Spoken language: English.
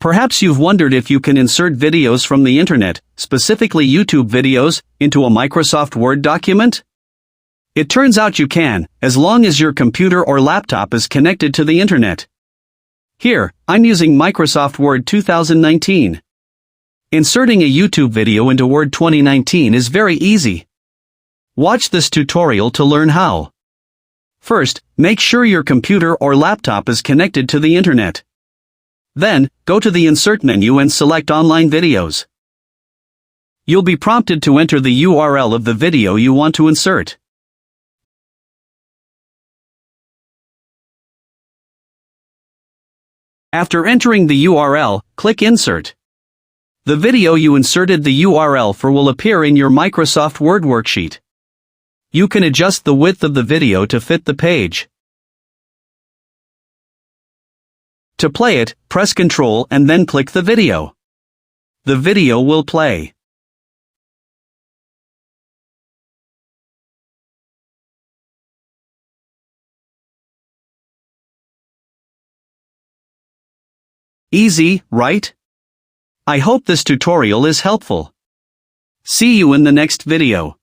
Perhaps you've wondered if you can insert videos from the internet, specifically YouTube videos, into a Microsoft Word document? It turns out you can, as long as your computer or laptop is connected to the internet. Here, I'm using Microsoft Word 2019. Inserting a YouTube video into Word 2019 is very easy. Watch this tutorial to learn how. First, make sure your computer or laptop is connected to the internet. Then, go to the Insert menu and select Online Videos. You'll be prompted to enter the URL of the video you want to insert. After entering the URL, click Insert. The video you inserted the URL for will appear in your Microsoft Word worksheet. You can adjust the width of the video to fit the page. To play it, press Ctrl and then click the video. The video will play. Easy, right? I hope this tutorial is helpful. See you in the next video.